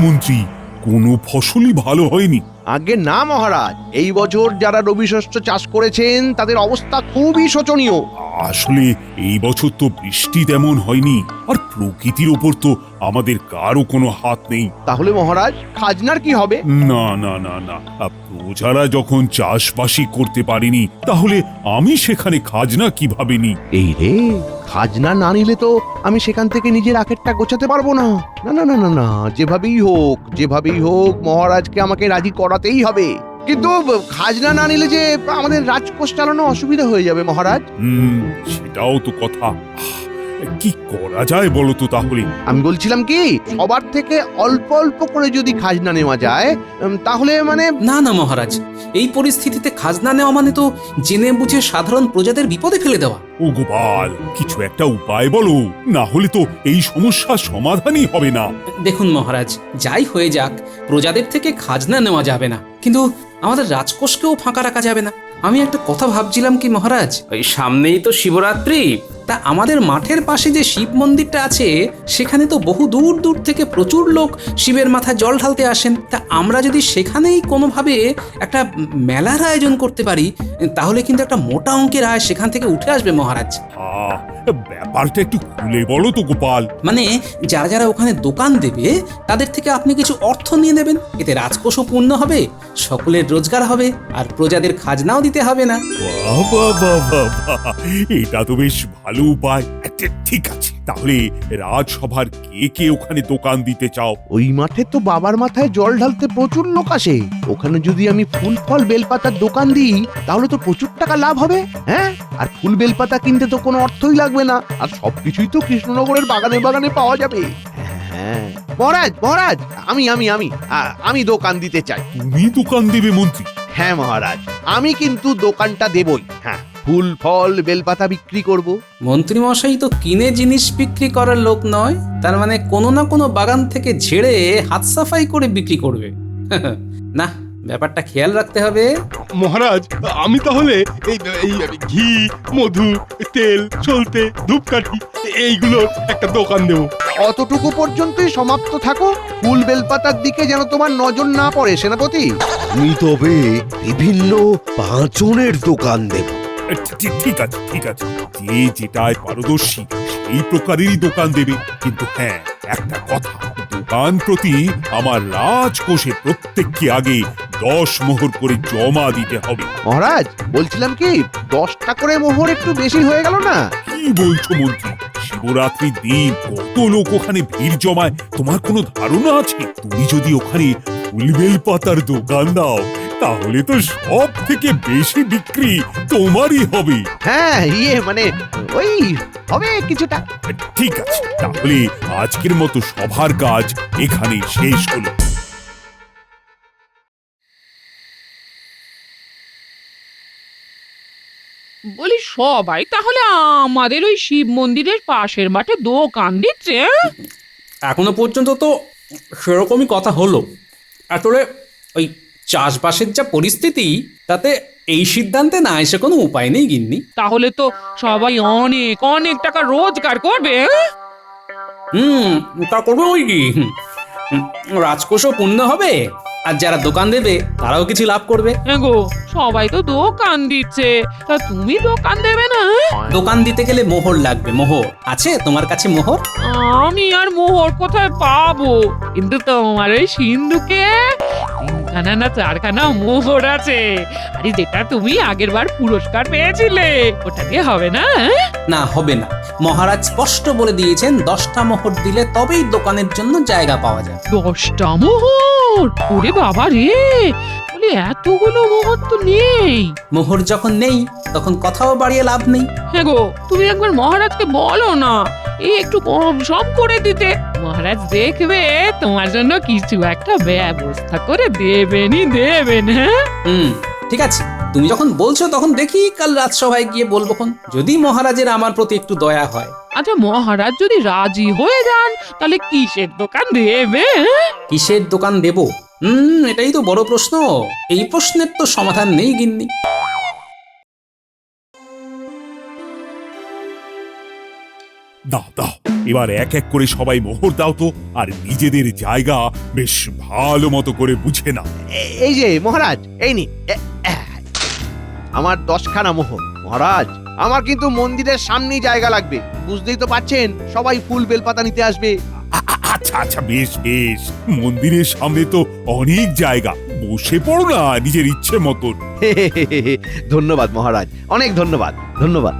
মন্ত্রী, কোনো ফসলই ভালো হয়নি। আগে না মহারাজ, এই বছর যারা রবি শস্য চাষ করেছেন তাদের অবস্থা খুবই শোচনীয়। আসলে এই বছর তো বৃষ্টি তেমন হয়নি, আর প্রকৃতির ওপর তো আমাদের কারও কোনো হাত নেই। তাহলে মহারাজ খাজনার কি হবে? না না না না, প্রজারা যখন চাষবাসই করতে পারেনি, তাহলে আমি সেখানে খাজনা কিভাবে নিই? এই রে, খাজনা না নিলে তো আমি সেখান থেকে নিজের আখেরটা গোছাতে পারবো না। না না না না না, যেভাবেই হোক মহারাজকে আমাকে রাজি করাতেই হবে। কিন্তু খাজনা না নিলে যে আমাদের রাজকোষ চালানো অসুবিধা হয়ে যাবে মহারাজ। সেটাও তো কথা। কি করা যায় বলো তো তাহলে? আমি বলছিলাম কি, সবার থেকে অল্প অল্প করে যদি খাজনা নেওয়া যায়, তাহলে মানে না না মহারাজ, এই পরিস্থিতিতে খাজনা নেওয়া মানে তো জেনে বুঝে সাধারণ প্রজাদের বিপদে ফেলে দেওয়া। ও গোপাল, কিছু একটা উপায় বলো, না হলে তো এই সমস্যার সমাধানই হবে না। দেখুন মহারাজ, যাই হয়ে যাক, প্রজাদের থেকে খাজনা নেওয়া যাবে না, কিন্তু আমাদের রাজকোষকেও ফাঁকা রাখা যাবে না। আমি একটা কথা ভাবছিলাম কি মহারাজ, ওই সামনেই তো শিবরাত্রি, তা আমাদের মাঠের পাশে যে শিব মন্দিরটা আছে সেখানে তো বহু দূর দূর থেকে প্রচুর লোক শিবের মাথায় জল ঢালতে আসেন। তা আমরা যদি সেখানেই কোনোভাবে একটা মেলার আয়োজন করতে পারি, তাহলে কিন্তু একটা মোটা অঙ্কের আয় সেখান থেকে উঠে আসবে মহারাজ। ব্যাপারটা একটু খুলে বলো তো গোপাল। মানে যারা যারা ওখানে দোকান দেবে তাদের থেকে আপনি কিছু অর্থ নিয়ে নেবেন, এতে রাজকোষও পূর্ণ হবে, সকলের রোজগার হবে, আর প্রজাদের খাজনাও দিতে হবে না। বাহ বাহ বাহ বাহ বাহ, এটা তো বেশ ভালো উপায়। ঠিক আছে, তাহলে রাজসভার কে কে ওখানে দোকান দিতে চাও? ওই মাঠে তো বাবার মাথায় জল ঢালতে প্রচুর লোক আসে। ওখানে যদি আমি ফুল ফল বেলপাতার দোকান দিই তাহলে তো প্রচুর টাকা লাভ হবে। হ্যাঁ, আর ফুল বেলপাতা কিনতে তো কোনো অর্থই লাগবে না, আর সবকিছুই তো কৃষ্ণনগরের বাগানে বাগানে পাওয়া যাবে। হ্যাঁ মহারাজ, মহারাজ, আমি আমি আমি আমি দোকান দিতে চাই। তুমি দোকান দেবে মন্ত্রী? হ্যাঁ মহারাজ, আমি কিন্তু দোকানটা দেবই। হ্যাঁ, ফুল ফল বেলপাতা বিক্রি করব। মন্ত্রী মশাই তো কিনে জিনিস বিক্রি করার লোক নয়, তার মানে কোনো না কোনো বাগান থেকে ঝেড়ে হাত সাফাই করে বিক্রি করবে। না, ব্যাপারটা খেয়াল রাখতে হবে। মহারাজ, আমি তাহলে এই এই ঘি, মধু, তেল, সলতে, ধূপকাঠি এইগুলোর একটা দোকান দেব। অতটুকু পর্যন্তই সমাপ্ত থাকো। ফুল বেলপাতার দিকে যেন তোমার নজর না পড়ে সেনাপতি। আমি তবে বিভিন্ন পাঁচনের দোকান দেব। ঠিক আছে ঠিক আছে, যে যেটায় পারদর্শী সেই প্রকারেরই দোকান দেবে। কিন্তু হ্যাঁ, একটা কথা, দোকান প্রতি আমার রাজকোষে প্রত্যেককে আগে 10 মোহর করে জমা দিতে হবে। মহারাজ, বলছিলাম কি, 10টা করে মোহর একটু বেশি হয়ে গেল না? কি বলছো মন্ত্রী? শিবরাত্রির দিন কত লোক ওখানে ভিড় জমায় তোমার কোনো ধারণা আছে? তুমি যদি ওখানে ফুলবেল পাতার দোকান দাও তাহলে তো সব থেকে বেশি বিক্রি তোমারই হবে। হ্যাঁ, মানে ওই হবে কিছুটা। ঠিক আছে, তাহলে আজকের মতো সভার কাজ এখানেই শেষ হলো। বলি সবাই তাহলে আমাদের ওই শিব মন্দিরের পাশের মাঠে দোকান দিচ্ছে? এখনো পর্যন্ত তো সেরকমই কথা হলো। আসলে ওই চাষবাসের যা পরিস্থিতি, তাতে এই সিদ্ধান্তে না এসে কোনো উপায় নেই গিন্নি। তাহলে তো সবাই অনেক অনেক টাকা রোজগার করবে। তা করবে ওই কি, রাজকোষও পূর্ণ হবে, আর যারা দোকান দেবে তারাও কিছু লাভ করবে। গো, সবাই তো দোকান দিচ্ছে, তা তুমি দোকান দেবে না? দোকান দিতে গেলে মোহর লাগবে। মোহর আছে তোমার কাছে? মোহর আমি আর মোহর কোথায় পাবো? কিন্তু তোমার ওই সিন্ধুকে 3খানা না 4খানা মোহর আছে। আরে যেটা তুমি আগের বার পুরস্কার পেয়েছিলে ওটা দিয়ে হবে না? না, হবে না। মহারাজ স্পষ্ট বলে দিয়েছেন 10টা মোহর দিলে তবেই দোকানের জন্য জায়গা পাওয়া যায়। 10টা মোহর? ওরে বাবা রে, বলি এতগুলো মোহর তো নেই। মোহর যখন নেই তখন কথাও বাড়িয়ে লাভ নেই। হ্যাঁ গো, তুমি একবার মহারাজকে বলো না এই একটু কম সম করে দিতে। মহারাজ দেখবে তোমার জন্য কিছু একটা ব্যবস্থা করে দেবেন। হ্যাঁ, ঠিক আছে, তুমি যখন বলছো তখন দেখি কাল রাজসভায় গিয়ে বলবোখন, যদি মহারাজের আমার প্রতি একটু দয়া হয়। আচ্ছা, মহারাজ যদি রাজি হয়ে যান তাহলে কিসের দোকান দেবে? কিসের দোকান দেব? এটাই তো বড় প্রশ্ন। এই প্রশ্নের তো সমাধান নেই গিন্নি। দাও দাও, এবার এক এক করে সবাই মোহর দাও তো, আর নিজেদের জায়গা বেশ ভালো মতো করে বুঝে নাও। এই যে মহারাজ, এই নি আমার 10খানা মোহর। মহারাজ, আমার কিন্তু মন্দিরের সামনেই জায়গা লাগবে, বুঝতেই তো পাচ্ছেন সবাই ফুল বেলপাতা নিতে আসবে। আচ্ছা আচ্ছা, বেশ বেশ, মন্দিরের সামনে তো অনেক জায়গা, বসে পড়ো না নিজের ইচ্ছে মতন। ধন্যবাদ মহারাজ, অনেক ধন্যবাদ, ধন্যবাদ।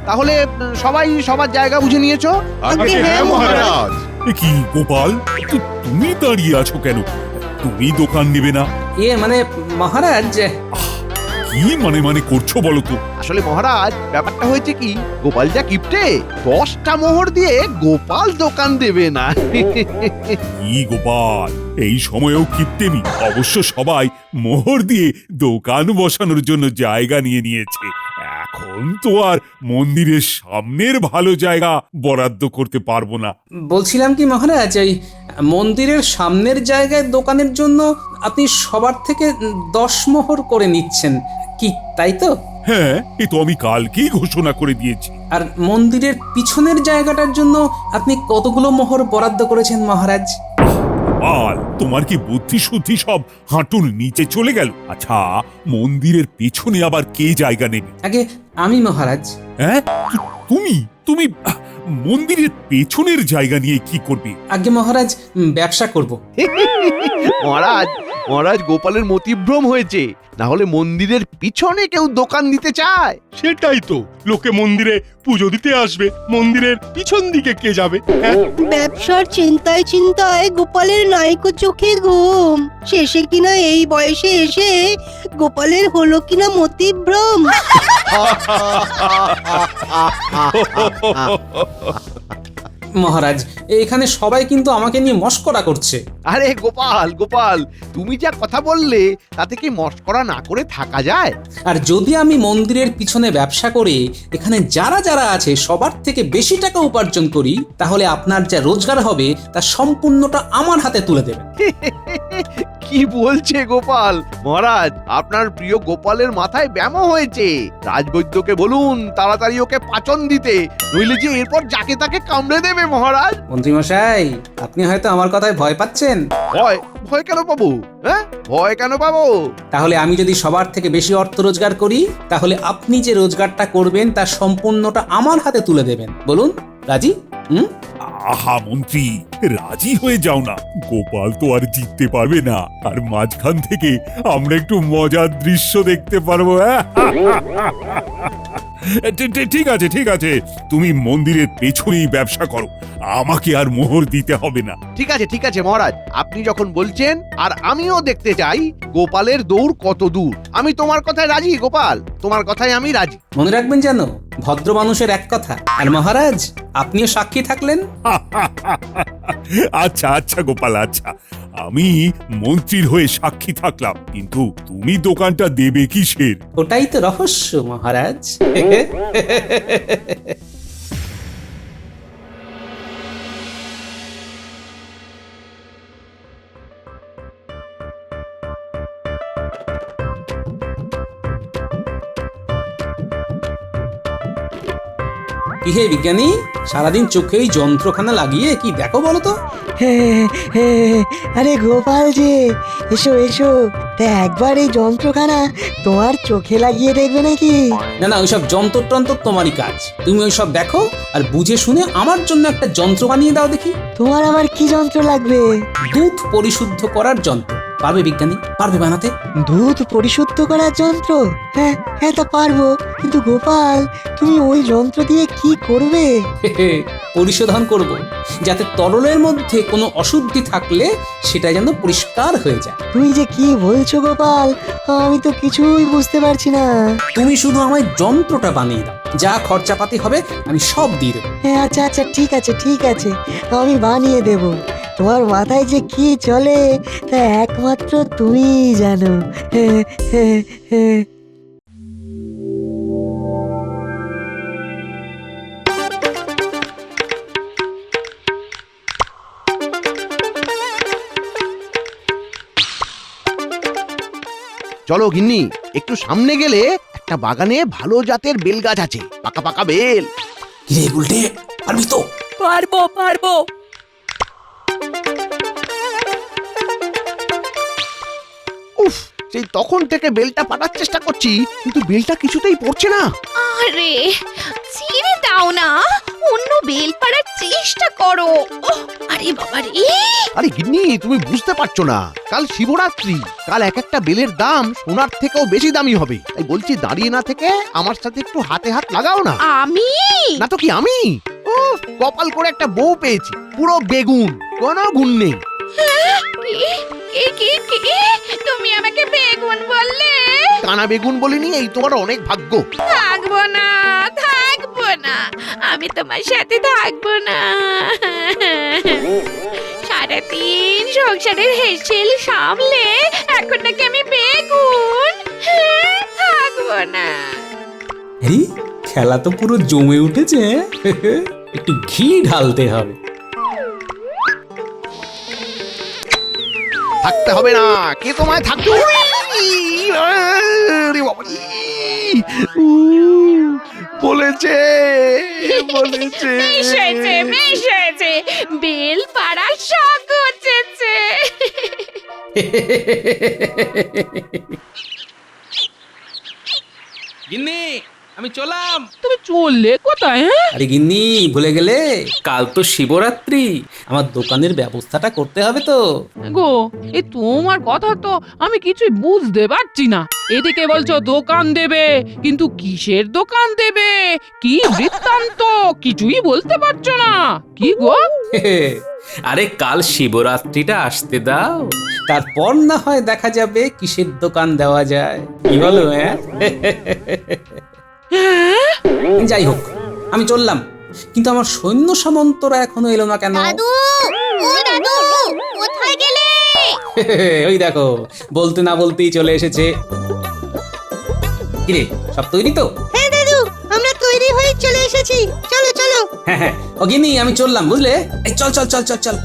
তাহলে সবাই সবার জায়গা বুঝে নিয়েছো? আগে হ্যাঁ মহারাজ। এ কি গোপাল, তুমি দাঁড়িয়ে আছো কেন? তুমি দোকান নেবে না? মানে মহারাজ, কি মানে মানে করছো বলো তো? আসলে মহারাজ, ব্যাপারটা হয়েছে কি, গোপাল যা কিপটে, 10টা মোহর দিয়ে গোপাল দোকান দেবে না। কি গোপাল, এই সময়েও কিপ্টেমি? অবশ্য সবাই মোহর দিয়ে দোকান বসানোর জন্য জায়গা নিয়ে নিয়েছে, এখন তো আর মন্দিরের সামনের ভালো জায়গা বরাদ্দ করতে পারবো না। বলছিলাম কি মহারাজ, এই মন্দিরের সামনের জায়গায় দোকানের জন্য আপনি সবার থেকে 10 মোহর করে নিচ্ছেন, কি তাই তো? হ্যাঁ, এ তো আমি কালকেই ঘোষণা করে দিয়েছি। আর মন্দিরের পিছনের জায়গাটার জন্য আপনি কতগুলো মোহর বরাদ্দ করেছেন মহারাজ? গোপাল, তোমার কি বুদ্ধি শুদ্ধি সব হাঁটুর নিচে চলে গেল? আচ্ছা, মন্দিরের পেছনে আবার কে জায়গা নেবে? আগে আমি মহারাজ। হ্যাঁ, তুমি তুমি মন্দিরের পেছনের জায়গা নিয়ে কি করবে? আগে মহারাজ, ব্যবসা করব। মহারাজ, মহারাজ, গোপালের মতিভ্রম হয়েছে, না হলে মন্দিরের পিছনে কেউ দোকান দিতে চায়? সেটাই তো, লোকে মন্দিরে পুজো দিতে আসবে, মন্দিরের পিছন দিকে কে যাবে? হ্যাঁ? ব্যবসার চিন্তায় চিন্তায় গোপালের নাইকো চোখে ঘুম, শেষে কিনা এই বয়সে এসে গোপালের হলো কিনা মতিভ্রম। মহারাজ, এখানে সবাই কিন্তু আমাকে নিয়ে মস্করা করছে। আরে গোপাল, গোপাল, তুমি যা কথা বললে তাতে কি মস্করা না করে থাকা যায়? আর যদি আমি মন্দিরের পিছনে ব্যবসা করে এখানে যারা যারা আছে সবার থেকে বেশি টাকা উপার্জন করি, তাহলে আপনার যা রোজগার হবে তা সম্পূর্ণটা আমার হাতে তুলে দেবেন। কি বলছে গোপাল? মহারাজ, আপনার প্রিয় গোপালের মাথায় ব্যামো হয়েছে, রাজবৈদ্যকে বলুন তাড়াতাড়ি ওকে পাচন দিতে, নইলে যে এরপর যাকে তাকে কামড়ে দেবে। মহারাজ, মন্ত্রীমশাই, আপনি হয়তো আমার কথায় ভয় পাচ্ছেন। ভয়? ভয় কেন পাবো? হ্যাঁ, ভয় কেন পাবো? তাহলে আমি যদি সবার থেকে বেশি অর্থ রোজগার করি, তাহলে আপনি যে রোজগারটা করবেন তার সম্পূর্ণটা আমার হাতে তুলে দেবেন। বলুন, রাজি? আহা মন্ত্রী, রাজি হয়ে যাও না, গোপাল তো আর জিততে পারবে না, আর মাঝখান থেকে আমরা একটু মজার দৃশ্য দেখতে পারবো। ঠিক আছে ঠিক আছে, তুমি মন্দিরের পেছনেই ব্যবসা করো, আমাকে আর মোহর দিতে হবে না। ঠিক আছে ঠিক আছে মহারাজ, আপনি যখন বলছেন, আর আমিও দেখতে চাই গোপালের দৌড় কত দূর। আমি তোমার কথায় রাজি গোপাল, তোমার কথায় আমি রাজি। মনে রাখবেন যেন, ভদ্র মানুষের এক কথা। আর মহারাজ, আপনিও সাক্ষী থাকলেন। আচ্ছা আচ্ছা গোপাল, আচ্ছা, আমি মন্ত্রীর হয়ে সাক্ষী থাকলাম, কিন্তু তুমি দোকানটা দেবে কিসের? ওটাই তো রহস্য মহারাজ। কি হে বিজ্ঞানী, সারাদিন চোখে এই যন্ত্রখানা লাগিয়ে কি দেখো বলো তো? আরে গোপাল যে, এসো এসো, তা একবার এই যন্ত্রখানা তোমার চোখে লাগিয়ে দেখবে নাকি? না না, ওইসব যন্ত্র টন্ত্র তোমারই কাজ, তুমি ওইসব দেখো আর বুঝে শুনে আমার জন্য একটা যন্ত্র বানিয়ে দাও দেখি। তোমার আবার কি যন্ত্র লাগবে? দুধ পরিশুদ্ধ করার যন্ত্র। পারবে বিজ্ঞানী? পারবে বানাতে? দুধ পরিশুদ্ধ করার যন্ত্র? হ্যাঁ হ্যাঁ, তা পারবো, কিন্তু গোপাল তুমি ওই যন্ত্র দিয়ে কি করবে? পরিশোধন করব, যাতে তরলের মধ্যে কোনো অশুদ্ধি থাকলে সেটা যেন পরিষ্কার হয়ে যায়। তুমি যে কি বলছো গোপাল, আমি তো কিছুই বুঝতে পারছি না। তুমি শুধু আমায় যন্ত্রটা বানিয়ে দাও, যা খরচাপাতি হবে আমি সব দিয়ে দেবো। হ্যাঁ আচ্ছা আচ্ছা, ঠিক আছে ঠিক আছে, আমি বানিয়ে দেব। তোমার মাথায় যে কি চলে তা একমাত্র তুমিই জানো। হ্যাঁ হ্যাঁ হ্যাঁ। চলো গিন্নি, একটু সামনে গেলে একটা বাগানে ভালো জাতের বেল গাছ আছে, পাকা পাকা বেল। কিরে উল্টে পারবি তো? পারবো পারবো। উফ, সেই তখন থেকে বেলটা পাঠার চেষ্টা করছি, কিন্তু বেলটা কিছুতেই পড়ছে না। আরে ছেড়ে দাও না, অন্য বেল পাড়ার চেষ্টা করো। ওহ, আরে বাবা রে, আরে গিন্নি, তুমি বুঝতে পারছো না, কাল শিবরাত্রি, কাল এক একটা বেলের দাম সোনার থেকেও বেশি দামি হবে। তাই বলছি, দাঁড়িয়ে না থেকে আমার সাথে একটু হাতে হাত লাগাও না। আমি না তো কি আমি? ও, কপাল করে একটা বউ পেয়েছি, পুরো বেগুন, কোনো গুণ নেই। কি তুমি আমাকে বেগুন বললে? কানা বেগুন বলিনি, এই তোমার অনেক ভাগ্য। থাকবো না, থাকবো না, আমি তোমার সাথে থাকবো না। সারাদিন সংসারের হেসেল সামলে এখন নাকি আমি বেগুন? থাকবো না। আরে খেলা তো পুরো জমে উঠেছে। একটু ঘি ঢালতে হবে। থাকতে হবে না, কে তোমায় থাকতে বলেছে বলেছে। বেশ হয়েছে, বেল পাড়ার শখ হচ্ছে। গিন্নি আমি চলাম। তুমি চললে কোথায়? হ্যাঁ, আরে গিন্নি ভুলে গেলে, কাল তো শিবরাত্রি, আমার দোকানের ব্যবস্থাটা করতে হবে তো। গো, এই তোমার কথা তো আমি কিছুই বুঝতে পারছি না। এদিকে বলছো দোকান দেবে, কিন্তু কিসের দোকান দেবে, কি বৃত্তান্ত কিছুই বলতে পারছো না। কি গো? আরে কাল শিবরাত্রিটা আসতে দাও, তারপর না হয় দেখা যাবে কিসের দোকান দেওয়া যায়। কি বলো? হ্যাঁ যাই হোক, আমি চললাম, কিন্তু আমার সৈন্য সামন্তরা এখনো এলো না কেন? দাদু, ও দাদু, কোথায় গেলে? ওই দেখো, বলতে না বলতেই চলে এসেছে। কিরে, সব তৈরি তো? হ্যাঁ দাদু, আমরা তৈরি হয়ে চলে এসেছি, চলো চলো। হ্যাঁ হ্যাঁ, ও গিন্নি আমি চললাম, বুঝলে? এই চল চল চল চল চল।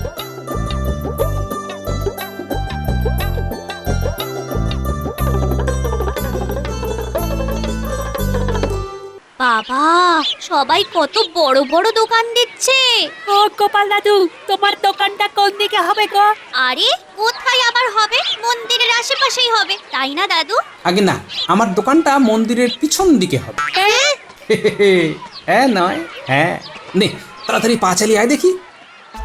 বাবা, সবাই কত বড় বড় দোকান দিচ্ছে। ও গোপাল দাদু, তোমার দোকানটা কোন দিকে হবে গো? আরে কোথায় আবার হবে? মন্দিরের আশেপাশেই হবে, তাই না দাদু? আগে না, আমার দোকানটা মন্দিরের পিছন দিকে হবে। হ্যাঁ নয়, হ্যাঁ। নে তাড়াতাড়ি পা চালিয়ে আয় দেখি।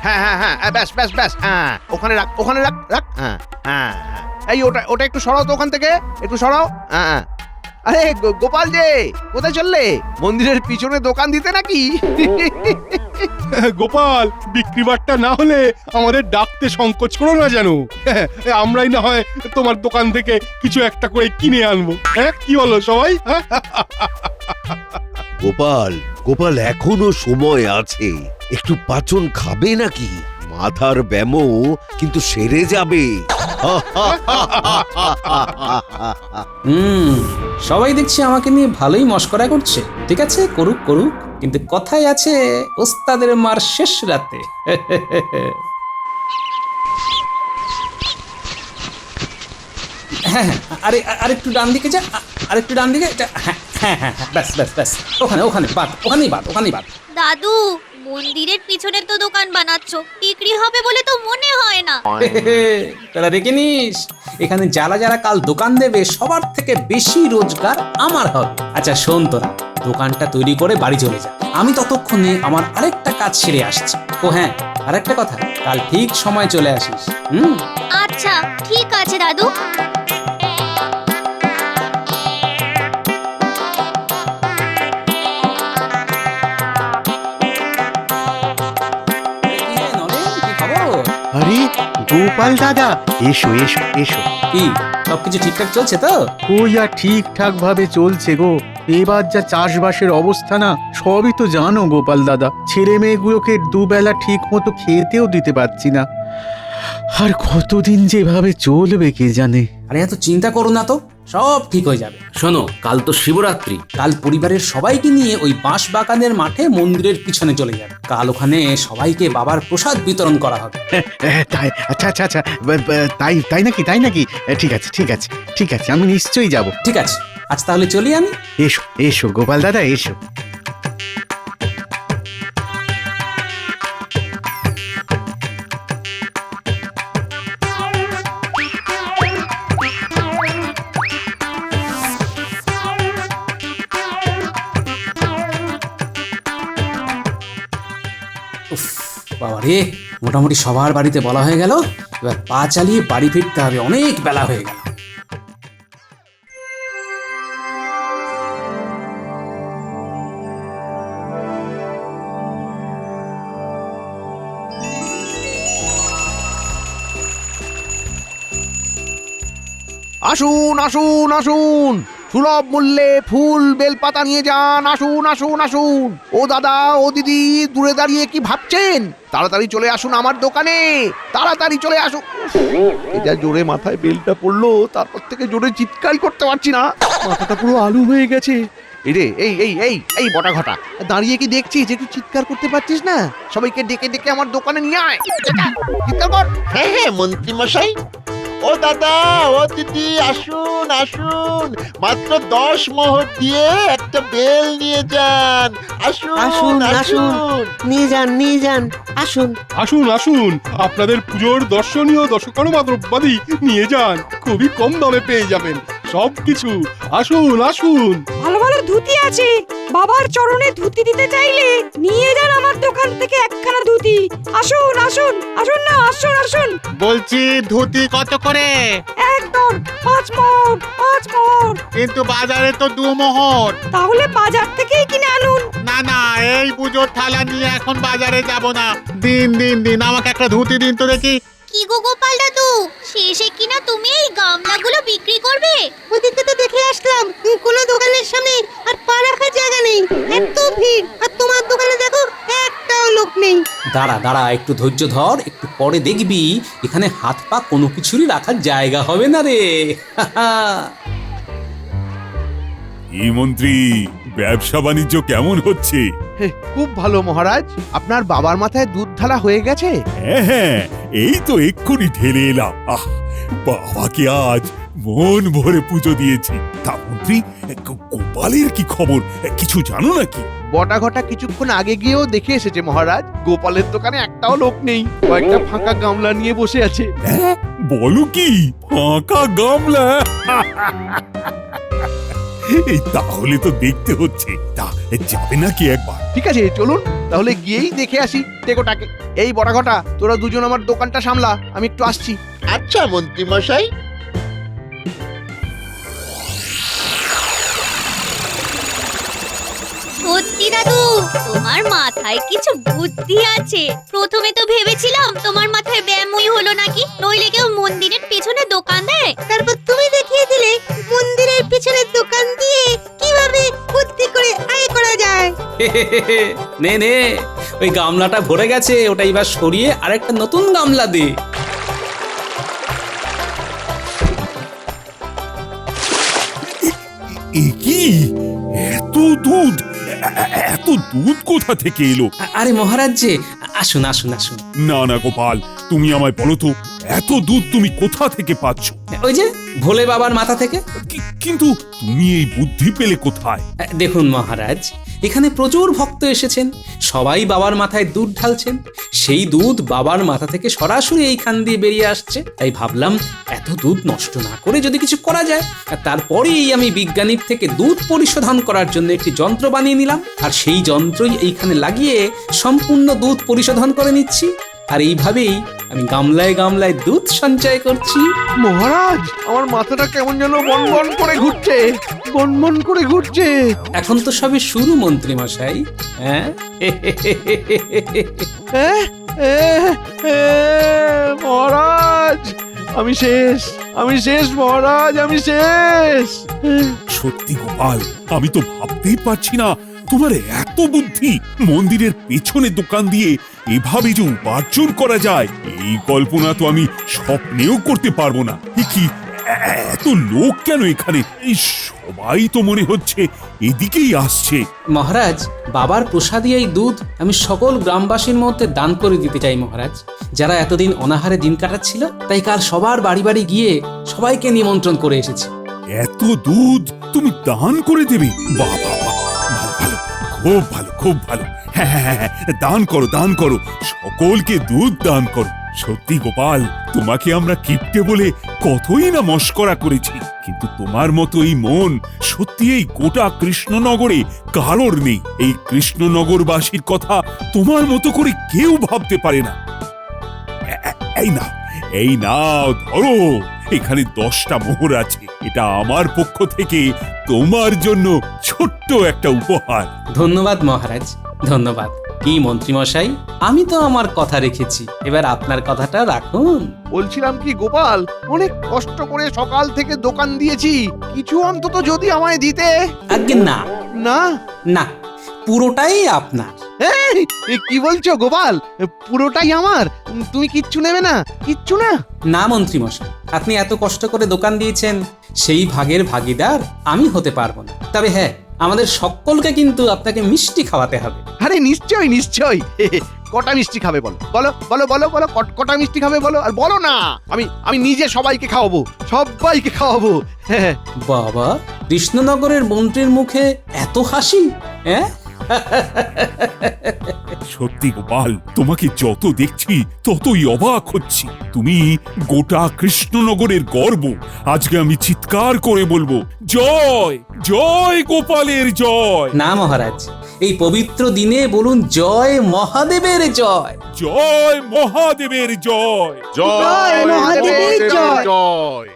হ্যাঁ হ্যাঁ হ্যাঁ, ব্যাস ব্যাস ব্যাস, হ্যাঁ ওখানে রাখ, ওখানে রাখ রাখ। হ্যাঁ হ্যাঁ হ্যাঁ। এই ওটা ওটা একটু সরাও তো ওখান থেকে, একটু সরাও। হ্যাঁ। আরে গোপাল যে, কোথায় চললে? মন্দিরের পিছনে দোকান দিতে নাকি? গোপাল, বিক্রি বাট্টা না হলে আমাদের ডাকতে সংকোচ করো না যেন। আমরাই না হয় তোমার দোকান থেকে কিছু একটা করে কিনে আনবো। হ্যাঁ, কি বলো সবাই? হ্যাঁ? গোপাল, গোপাল এখনো সময় আছে, একটু পাচন খাবে নাকি? মাথার ব্যামো কিন্তু সেরে যাবে। সবাই দেখছি আমাকে নিয়ে ভালোই মশকরা করছে। ঠিক আছে, করুক করুক, কিন্তু কথাই আছে, ওস্তাদের মার শেষ রাতে। হ্যাঁ হ্যাঁ, আরে আরেকটু ডান দিকে যা, আরেকটু ডান দিকে। হ্যাঁ হ্যাঁ হ্যাঁ, ব্যাস ব্যাস ব্যাস, ওখানে ওখানে বাদ, ওখানেই বাদ, ওখানেই বাদ। দাদু, মন্দিরের পিছনে তো দোকান বানাচ্ছ, বিক্রি হবে বলে তো মনে হয় না। তারা দেখে নিস, এখানে যারা যারা কাল দোকান দেবে সবার থেকে বেশি রোজগার আমার হবে। আচ্ছা শোন, তোরা দোকানটা তৈরি করে বাড়ি চলে যা, আমি ততক্ষণে আমার আরেকটা কাজ সেরে আসছি। ও হ্যাঁ, আরেকটা কথা, কাল ঠিক সময় চলে আসিস। আচ্ছা ঠিক আছে দাদু। আরে গোপাল দাদা, এসো এসো এসো। কি সবকিছু ঠিকঠাক চলছে তো? ওই আর ঠিকঠাক ভাবে চলছে গো। এবার যা চাষবাসের অবস্থা না, সবই তো জানো গোপাল দাদা। ছেলে মেয়েগুলোকে দুবেলা ঠিক মতো খেতেও দিতে পারছি না। আর কতদিন যেভাবে চলবে কে জানে। আরে এত চিন্তা করো না তো, সব ঠিক হয়ে যাবে। শোনো, কাল তো শিবরাত্রি, কাল পরিবারের সবাইকে নিয়ে ওই বাঁশ বাগানের মাঠে মন্দিরের পিছনে চলে যাবে। কাল ওখানে সবাইকে বাবার প্রসাদ বিতরণ করা হবে। তাই আচ্ছা আচ্ছা আচ্ছা তাই নাকি ঠিক আছে ঠিক আছে ঠিক আছে, আমি নিশ্চয়ই যাব। ঠিক আছে, আজ তাহলে চলি আমি। এসো এসো গোপাল দাদা, এসো। উফ, বাবা রে, মোটামুটি সবার বাড়িতে বলা হয়ে গেল। এবার পা চালিয়ে বাড়ি ফিরতে হবে, অনেক বেলা হয়ে গেল। আসুন আসুন আসুন, সুলভ মূল্যে ফুল বেলপাতা নিয়ে যান। আসুন আসুন আসুন। ও দাদা, ও দিদি, দূরে দাঁড়িয়ে কি ভাবছেন? তাড়াতাড়ি চলে আসুন আমার দোকানে, তাড়াতাড়ি চলে আসুন। এটা জোরে মাথায় বেলটা পড়লো, তারপর থেকে জোরে চিৎকারই করতে পারছি না, মাথাটা পুরো আলু হয়ে গেছে। এই রে, এই এই এই এই বটা ঘটা, দাঁড়িয়ে কি দেখছিস? একটু চিৎকার করতে পারছিস না? সবাইকে ডেকে ডেকে আমার দোকানে নিয়ে আয়, চিৎকার কর। হ্যাঁ হ্যাঁ মন্ত্রী মশাই, ও দাদা, ও দিদি, আসুন আসুন, মাত্র 10 মোহর দিয়ে একটা বেল নিয়ে যান। আসুন আসুন আসুন, নিয়ে যান আসুন। আসুন আসুন, আপনাদের পুজোর দর্শনীয় দশকর্মা দ্রব্যাদি নিয়ে যান, খুবই কম দামে পেয়ে যাবেন সবকিছু। আসুন আসুন। ভালো ভালো ধুতি আছে, বাবার চরণে ধুতি দিতে চাইলে নিয়ে যান আমার দোকান থেকে একখানা ধুতি। আসুন আসুন আসুন না, আসুন আসুন। বলছি ধুতি কত করে? একদম 5 মোহর, 5 মোহর। কিন্তু বাজারে তো 2 মোহর। তাহলে বাজার থেকেই কিনে আনুন। না না, এই পুজোর থালা নিয়ে এখন বাজারে যাব না। দিন আমাকে একটা ধুতি দিন তো দেখি। কি গো গোপাল দাদু, শেষে কিনা তুমি এই গামলাগুলো বিক্রি করবে? ওদিকে তো দেখে আসলাম, কোনো দোকানের সামনে আর পা রাখার জায়গা নেই, এত ভিড়। আর তোমার দোকানে দেখো একটাও লোক নেই। দাঁড়া দাঁড়া, একটু ধৈর্য ধর, একটু পরে দেখবি এখানে হাত পা কোনো কিছুরই রাখার জায়গা হবে না রে। এই মন্ত্রী, ব্যবসা বাণিজ্য কেমন হচ্ছে? খুব ভালো মহারাজ। আপনার বাবার মাথায় দুধ ঢালা হয়ে গেছে? হ্যাঁ হ্যাঁ, এই তো এক্ষুনি ঢেলে এলাম। আহ, বাবাকে আজ মন ভরে পুজো দিয়েছি। তা মন্ত্রী, গোপালের কি খবর, কিছু জানো নাকি? বটা ঘটা কিছুক্ষণ আগে গিয়েও দেখে এসেছে মহারাজ, গোপালের দোকানে একটাও লোক নেই, কয়েকটা ফাঁকা গামলা নিয়ে বসে আছে। হ্যাঁ, বলো কি, ফাঁকা গামলা? এই তাহলে তো দেখতে হচ্ছে, তা যাবে নাকি একবার? ঠিক আছে, চলুন তাহলে গিয়েই দেখে আসি টেকোটাকে। এই বটা ঘটা, তোরা দুজন আমার দোকানটা সামলা, আমি একটু আসছি। আচ্ছা মন্ত্রী মশাই। সত্যি দাদু, তোমার মাথায় কিছু বুদ্ধি আছে। প্রথমে তো ভেবেছিলাম তোমার মাথায় ব্যায়ামই হলো নাকি, নইলে কেউ মন্দিরের পেছনে দোকান দেয়। তারপর তুমি দেখিয়ে দিলে মন্দিরের পিছনে দোকান দিয়ে কিভাবে বুদ্ধি করে আয় করা যায়। নে নে, ওই গামলাটা ভরে গেছে, ওটা এবার সরিয়ে আরেকটা নতুন গামলা দে। এ কি, এত দুধ, এত দুধ কোথা থেকে এলো? আরে মহারাজ যে, আসুন আসুন আসুন। না না গোপাল, তুমি আমায় বলো তো, এত দুধ তুমি কোথা থেকে পাচ্ছ? ওই যে ভোলে বাবার মাথা থেকে। কিন্তু তুমি এই বুদ্ধি পেলে কোথায়? দেখুন মহারাজ, এখানে প্রচুর ভক্ত এসেছেন, সবাই বাবার মাথায় দুধ ঢালছেন, সেই দুধ বাবার মাথা থেকে সরাসরি এইখান দিয়ে বেরিয়ে আসছে। তাই ভাবলাম এত দুধ নষ্ট না করে যদি কিছু করা যায়। আর তারপরেই আমি বিজ্ঞানীর থেকে দুধ পরিশোধন করার জন্য একটি যন্ত্র বানিয়ে নিলাম, আর সেই যন্ত্রই এইখানে লাগিয়ে সম্পূর্ণ দুধ পরিশোধন করে নিচ্ছি। আর এইভাবেই আমি গামলায় গামলায় দুধ সঞ্চয় করছি। মহারাজ, আমার মাথাটা কেমন যেন বনবন করে ঘুরছে, বনবন করে ঘুরছে। এখন তো সবে শুরু মন্ত্রী মশাই। হ্যাঁ, মহারাজ, আমি শেষ, আমি শেষ মহারাজ, আমি শেষ। সত্যি গোপাল, আমি তো ভাবতেই পারছি না তোমার এত বুদ্ধি। মন্দিরের পেছনে দোকান দিয়ে এভাবে যে উপার্জন করা যায়, এই কল্পনা তো আমি স্বপ্নেও করতে পারবো না। এ কি, এত লোক কেন এখানে? এই সবাই তো মনে হচ্ছে এদিকেই আসছে। মহারাজ, বাবার প্রসাদী এই দুধ আমি সকল গ্রামবাসীর মধ্যে দান করে দিতে চাই মহারাজ, যারা এতদিন অনাহারে দিন কাটাচ্ছিল। তাই কাল সবার বাড়ি বাড়ি গিয়ে সবাইকে নিমন্ত্রণ করে এসেছি। এত দুধ তুমি দান করে দেবে? বাবা, ভালো ভালো, খুব ভালো, খুব ভালো। হ্যাঁ হ্যাঁ হ্যাঁ, দান করো, দান করো, সকলকে দুধ দান করো। সত্যি গোপাল, তোমাকে আমরা কিপ্টে বলে কতই না মস্করা করেছি, কিন্তু তোমার মতো এই মন সত্যি এই গোটা কৃষ্ণনগরে কারোর নেই। এই কৃষ্ণনগরবাসীর কথা তোমার মতো করে কেউ ভাবতে পারে না। এই না, এই নাও, ধরো, এখানে 10টা মোহর আছে। এটা আমার পক্ষ থেকে তোমার জন্য ছোট্ট একটা উপহার। ধন্যবাদ মহারাজ, ধন্যবাদ। কি মন্ত্রী মশাই, আমি তো আমার কথা রেখেছি, এবার আপনার কথাটা রাখুন। বলছিলাম কি গোপাল, অনেক কষ্ট করে সকাল থেকে দোকান দিয়েছি, কিছু অন্তত যদি আমায় দিতে। আজ্ঞে না, না না, পুরোটাই আপনার। এই, এ কি বলছো গোপাল? পুরোটাই আমার? তুমি কিচ্ছু নেবে না? কিচ্ছু না? না মন্ত্রী মশাই, আপনি এত কষ্ট করে দোকান দিয়েছেন, সেই ভাগের ভাগীদার আমি হতে পারবো না। তবে হ্যাঁ, আমাদের সকলকে কিন্তু আপনাকে মিষ্টি খাওয়াতে হবে। আরে নিশ্চয়ই নিশ্চয়ই। কটা মিষ্টি খাবে বলো? বলো বলো বলো বলো, কটা মিষ্টি খাবে বলো? আর বলো না, আমি নিজে সবাইকে খাওয়াবো, সবাইকে খাওয়াবো। হ্যাঁ। বাবা, কৃষ্ণনগরের মন্ত্রীর মুখে এত হাসি, হ্যাঁ? সত্যি গোপাল, তোমাকে যত দেখছি ততই অবাক হচ্ছি। তুমি গোটা কৃষ্ণনগরের গর্ব। আজকে আমি চিৎকার করে বলবো, জয় জয় গোপালের জয়। না মহারাজ, এই পবিত্র দিনে বলুন জয় মহাদেবের জয়। জয় মহাদেবের জয়। জয় মহাদেবের জয়। জয়।